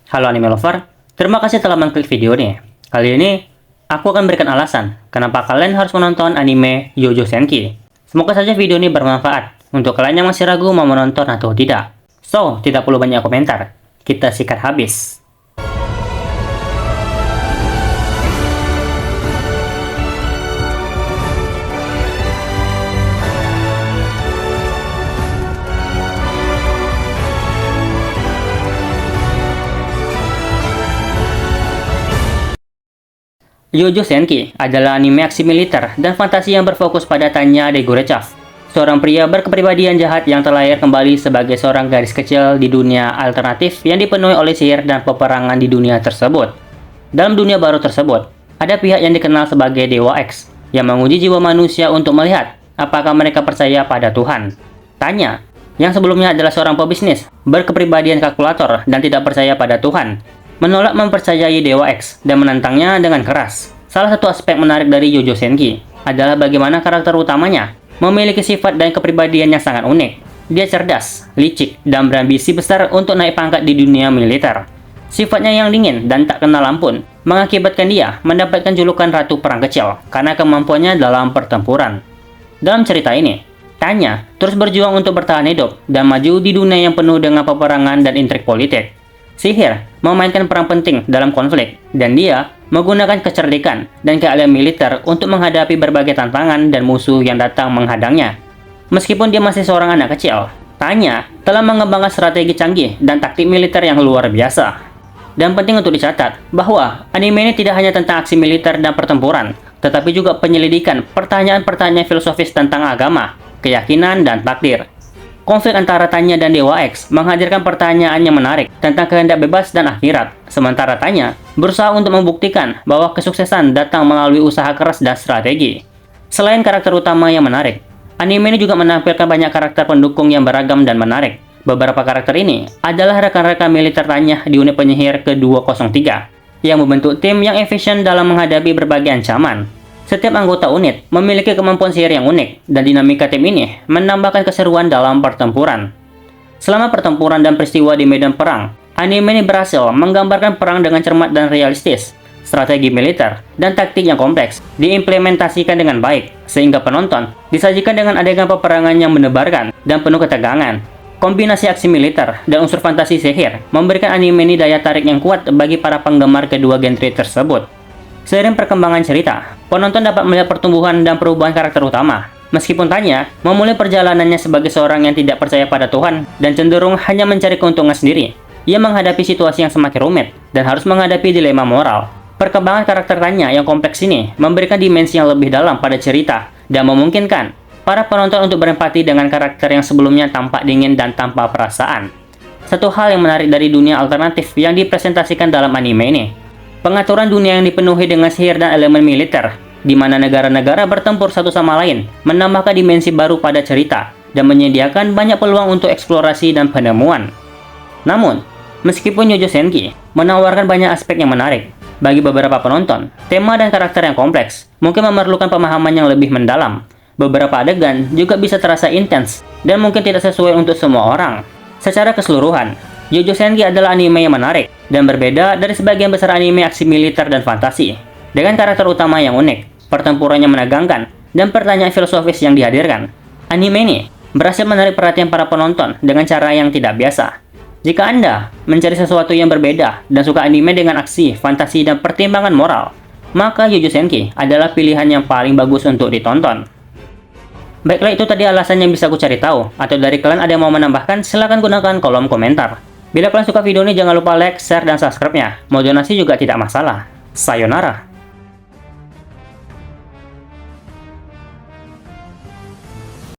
Halo anime lover, terima kasih telah mengklik video ini. Kali ini, aku akan berikan alasan kenapa kalian harus menonton anime Jojo Senki. Semoga saja video ini bermanfaat untuk kalian yang masih ragu mau menonton atau tidak. So, tidak perlu banyak komentar, kita sikat habis. Jojo Senki adalah anime aksi militer dan fantasi yang berfokus pada Tanya Degurechev, seorang pria berkepribadian jahat yang terlahir kembali sebagai seorang gadis kecil di dunia alternatif yang dipenuhi oleh sihir dan peperangan di dunia tersebut. Dalam dunia baru tersebut, ada pihak yang dikenal sebagai Dewa X yang menguji jiwa manusia untuk melihat apakah mereka percaya pada Tuhan. Tanya, yang sebelumnya adalah seorang pebisnis, berkepribadian kalkulator dan tidak percaya pada Tuhan, menolak mempercayai Dewa X dan menantangnya dengan keras. Salah satu aspek menarik dari Jojo Senki adalah bagaimana karakter utamanya memiliki sifat dan kepribadian yang sangat unik. Dia cerdas, licik, dan berambisi besar untuk naik pangkat di dunia militer. Sifatnya yang dingin dan tak kenal ampun mengakibatkan dia mendapatkan julukan Ratu Perang Kecil karena kemampuannya dalam pertempuran. Dalam cerita ini, Tanya terus berjuang untuk bertahan hidup dan maju di dunia yang penuh dengan peperangan dan intrik politik. Sihir memainkan peran penting dalam konflik, dan dia menggunakan kecerdikan dan keahlian militer untuk menghadapi berbagai tantangan dan musuh yang datang menghadangnya. Meskipun dia masih seorang anak kecil, Tanya telah mengembangkan strategi canggih dan taktik militer yang luar biasa. Dan penting untuk dicatat bahwa anime ini tidak hanya tentang aksi militer dan pertempuran, tetapi juga penyelidikan pertanyaan-pertanyaan filosofis tentang agama, keyakinan, dan takdir. Konflik antara Tanya dan Dewa X menghadirkan pertanyaan yang menarik tentang kehendak bebas dan akhirat, sementara Tanya berusaha untuk membuktikan bahwa kesuksesan datang melalui usaha keras dan strategi. Selain karakter utama yang menarik, anime ini juga menampilkan banyak karakter pendukung yang beragam dan menarik. Beberapa karakter ini adalah rekan-rekan militer Tanya di unit penyihir ke-203, yang membentuk tim yang efisien dalam menghadapi berbagai ancaman. Setiap anggota unit memiliki kemampuan sihir yang unik, dan dinamika tim ini menambahkan keseruan dalam pertempuran. Selama pertempuran dan peristiwa di medan perang, anime ini berhasil menggambarkan perang dengan cermat dan realistis. Strategi militer dan taktik yang kompleks diimplementasikan dengan baik, sehingga penonton disajikan dengan adegan peperangan yang mendebarkan dan penuh ketegangan. Kombinasi aksi militer dan unsur fantasi sihir memberikan anime ini daya tarik yang kuat bagi para penggemar kedua genre tersebut. Seiring perkembangan cerita, penonton dapat melihat pertumbuhan dan perubahan karakter utama. Meskipun Tanya memulai perjalanannya sebagai seorang yang tidak percaya pada Tuhan dan cenderung hanya mencari keuntungan sendiri, ia menghadapi situasi yang semakin rumit dan harus menghadapi dilema moral. Perkembangan karakter Tanya yang kompleks ini memberikan dimensi yang lebih dalam pada cerita dan memungkinkan para penonton untuk berempati dengan karakter yang sebelumnya tampak dingin dan tanpa perasaan. Satu hal yang menarik dari dunia alternatif yang dipresentasikan dalam anime ini, pengaturan dunia yang dipenuhi dengan sihir dan elemen militer, di mana negara-negara bertempur satu sama lain, menambahkan dimensi baru pada cerita, dan menyediakan banyak peluang untuk eksplorasi dan penemuan. Namun, meskipun Jojo Senki menawarkan banyak aspek yang menarik, bagi beberapa penonton, tema dan karakter yang kompleks mungkin memerlukan pemahaman yang lebih mendalam. Beberapa adegan juga bisa terasa intens, dan mungkin tidak sesuai untuk semua orang. Secara keseluruhan, Jojo Senki adalah anime yang menarik dan berbeda dari sebagian besar anime aksi militer dan fantasi. Dengan karakter utama yang unik, pertempurannya menegangkan, dan pertanyaan filosofis yang dihadirkan, anime ini berhasil menarik perhatian para penonton dengan cara yang tidak biasa. Jika Anda mencari sesuatu yang berbeda dan suka anime dengan aksi, fantasi, dan pertimbangan moral, maka Jojo Senki adalah pilihan yang paling bagus untuk ditonton. Baiklah, itu tadi alasan yang bisa aku cari tahu. Atau dari kalian ada yang mau menambahkan, silahkan gunakan kolom komentar. Bila kalian suka video ini, jangan lupa like, share, dan subscribe-nya. Mau donasi juga tidak masalah. Sayonara.